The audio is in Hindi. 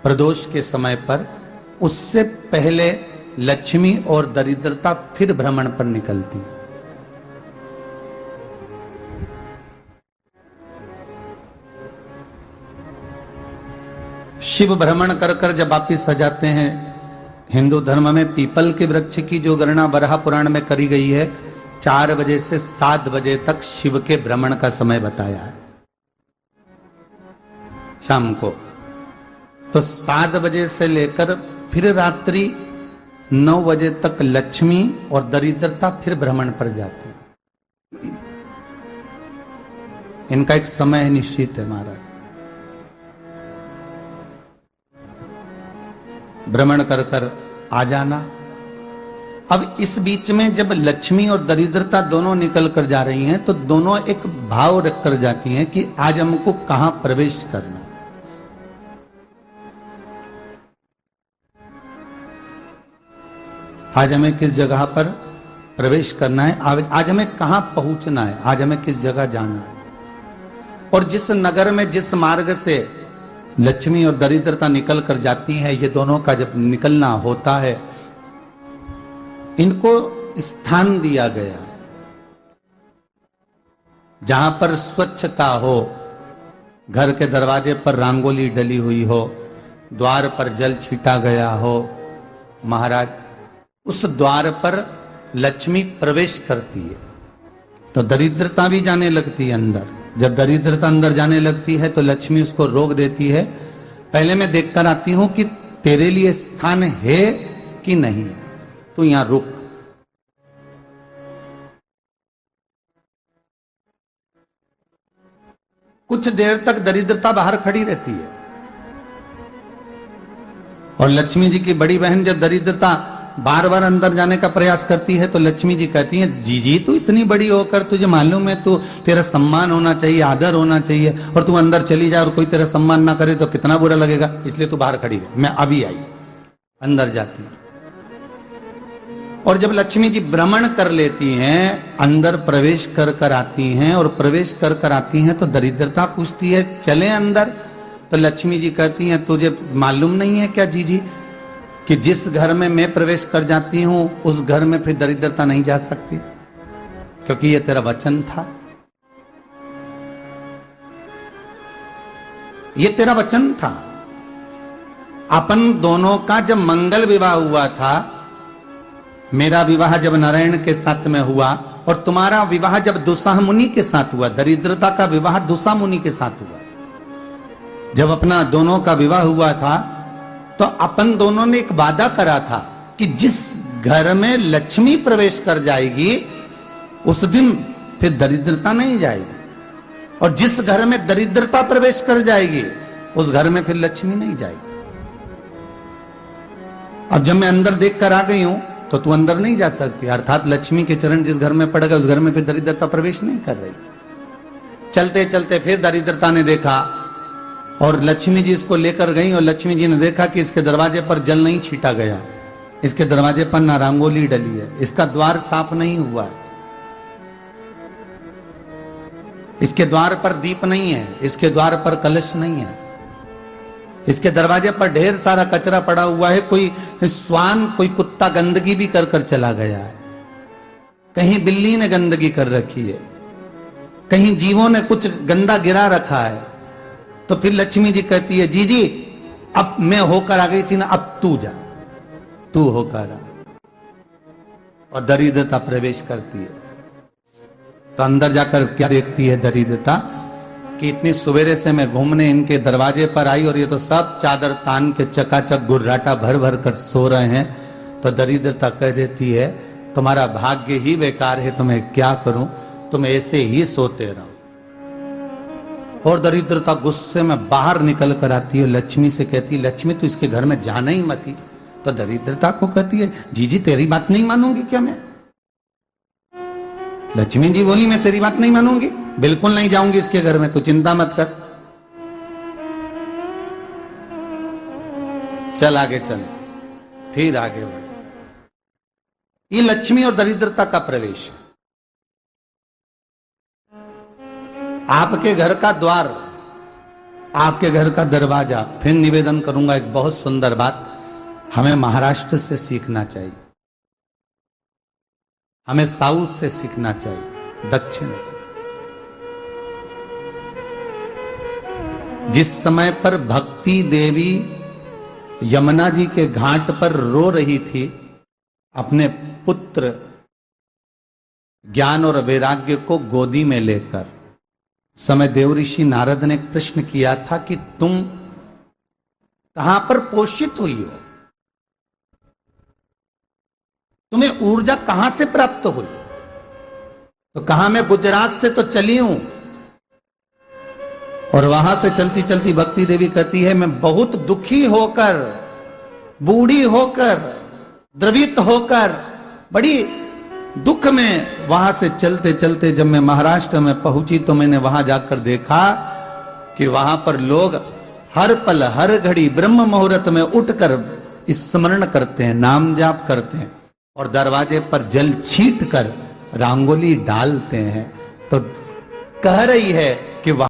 प्रदोष के समय पर, उससे पहले लक्ष्मी और दरिद्रता फिर भ्रमण पर निकलती। शिव भ्रमण कर कर जब वापिस आ जाते हैं, हिंदू धर्म में पीपल के वृक्ष की जो गणना वराह पुराण में करी गई है, 4 बजे से 7 बजे तक शिव के भ्रमण का समय बताया है शाम को। तो 7 बजे से लेकर फिर रात्रि 9 बजे तक लक्ष्मी और दरिद्रता फिर भ्रमण पर जाती। इनका एक समय निश्चित है महाराज। भ्रमण कर कर आ जाना। अब इस बीच में जब लक्ष्मी और दरिद्रता दोनों निकल कर जा रही हैं, तो दोनों एक भाव रख कर जाती हैं कि आज हमको कहां प्रवेश करना है। आज हमें किस जगह पर प्रवेश करना है, आज हमें कहां पहुंचना है, आज हमें किस जगह जाना है। और जिस नगर में जिस मार्ग से लक्ष्मी और दरिद्रता निकल कर जाती है, ये दोनों का जब निकलना होता है, इनको स्थान दिया गया जहां पर स्वच्छता हो, घर के दरवाजे पर रंगोली डली हुई हो, द्वार पर जल छीटा गया हो। महाराज, उस द्वार पर लक्ष्मी प्रवेश करती है तो दरिद्रता भी जाने लगती है अंदर। जब दरिद्रता अंदर जाने लगती है तो लक्ष्मी उसको रोक देती है। पहले मैं देखकर आती हूं कि तेरे लिए स्थान है कि नहीं है, तू यहां रुक। कुछ देर तक दरिद्रता बाहर खड़ी रहती है और लक्ष्मी जी की बड़ी बहन जब दरिद्रता बार बार अंदर जाने का प्रयास करती है तो लक्ष्मी जी कहती हैं, जीजी तू इतनी बड़ी होकर तुझे मालूम है तू तेरा सम्मान होना चाहिए, आदर होना चाहिए, और तू अंदर चली जाए और कोई तेरा सम्मान ना करे तो कितना बुरा लगेगा, इसलिए तू बाहर खड़ी रहे। मैं अभी आई। अंदर जाती है और जब लक्ष्मी जी भ्रमण कर लेती हैं, अंदर प्रवेश कर कर आती हैं और प्रवेश कर कर आती हैं तो दरिद्रता पूछती है चले अंदर। तो लक्ष्मी जी कहती हैं, तुझे मालूम नहीं है क्या जीजी कि जिस घर में मैं प्रवेश कर जाती हूं उस घर में फिर दरिद्रता नहीं जा सकती, क्योंकि ये तेरा वचन था, ये तेरा वचन था। अपन दोनों का जब मंगल विवाह हुआ था, मेरा विवाह जब नारायण के साथ में हुआ और तुम्हारा विवाह जब दुस्साह मुनि के साथ हुआ, दरिद्रता का विवाह दुस्साह मुनि के साथ हुआ। जब अपना दोनों का विवाह हुआ था तो अपन दोनों ने एक वादा करा था कि जिस घर में लक्ष्मी प्रवेश कर जाएगी उस दिन फिर दरिद्रता नहीं जाएगी, और जिस घर में दरिद्रता प्रवेश कर जाएगी उस घर में फिर लक्ष्मी नहीं जाएगी। अब जब मैं अंदर देख कर आ गई हूं तो तू अंदर नहीं जा सकती, अर्थात लक्ष्मी के चरण जिस घर में पड़ गए उस घर में फिर दरिद्रता प्रवेश नहीं कर रही। चलते चलते फिर दरिद्रता ने देखा और लक्ष्मी जी इसको लेकर गई और लक्ष्मी जी ने देखा कि इसके दरवाजे पर जल नहीं छीटा गया, इसके दरवाजे पर ना रंगोली डली है, इसका द्वार साफ नहीं हुआ है, इसके द्वार पर दीप नहीं है, इसके द्वार पर कलश नहीं है, इसके दरवाजे पर ढेर सारा कचरा पड़ा हुआ है, कोई स्वान कोई कुत्ता गंदगी भी कर कर चला गया है, कहीं बिल्ली ने गंदगी कर रखी है, कहीं जीवों ने कुछ गंदा गिरा रखा है। तो फिर लक्ष्मी जी कहती है, जीजी अब मैं होकर आ गई थी ना, अब तू जा, तू होकर आ। और दरिद्रता प्रवेश करती है तो अंदर जाकर क्या देखती है दरिद्रता कि इतनी सवेरे से मैं घूमने इनके दरवाजे पर आई और ये तो सब चादर तान के चकाचक गुर्राटा भर भर कर सो रहे हैं। तो दरिद्रता कह देती है, तुम्हारा भाग्य ही बेकार है, तुम्हें क्या करूं, तुम ऐसे ही सोते रहो। और दरिद्रता गुस्से में बाहर निकल कर आती है, लक्ष्मी से कहती है, लक्ष्मी तू इसके घर में जाना ही मत ही। तो दरिद्रता को कहती है, जीजी तेरी बात नहीं मानूंगी क्या मैं? लक्ष्मी जी बोली, मैं तेरी बात नहीं मानूंगी, बिल्कुल नहीं जाऊंगी इसके घर में, तू चिंता मत कर, चल आगे चले। फिर आगे बढ़े। ये लक्ष्मी और दरिद्रता का प्रवेश है। आपके घर का द्वार आपके घर का दरवाजा। फिर निवेदन करूंगा एक बहुत सुंदर बात, हमें महाराष्ट्र से सीखना चाहिए, हमें साउथ से सीखना चाहिए, दक्षिण से। जिस समय पर भक्ति देवी यमुना जी के घाट पर रो रही थी अपने पुत्र ज्ञान और वैराग्य को गोदी में लेकर, समय देवऋषि नारद ने एक प्रश्न किया था कि तुम कहां पर पोषित हुई हो, तुम्हें ऊर्जा कहां से प्राप्त हुई? तो कहा मैं गुजरात से तो चली हूं। और वहां से चलती चलती भक्ति देवी कहती है मैं बहुत दुखी होकर, बूढ़ी होकर, द्रवित होकर, बड़ी दुख में वहां से चलते चलते जब मैं महाराष्ट्र में पहुंची तो मैंने वहां जाकर देखा कि वहां पर लोग हर पल हर घड़ी ब्रह्म मुहूर्त में उठकर स्मरण करते हैं, नाम जाप करते हैं और दरवाजे पर जल छींट कर रंगोली डालते हैं। तो कह रही है कि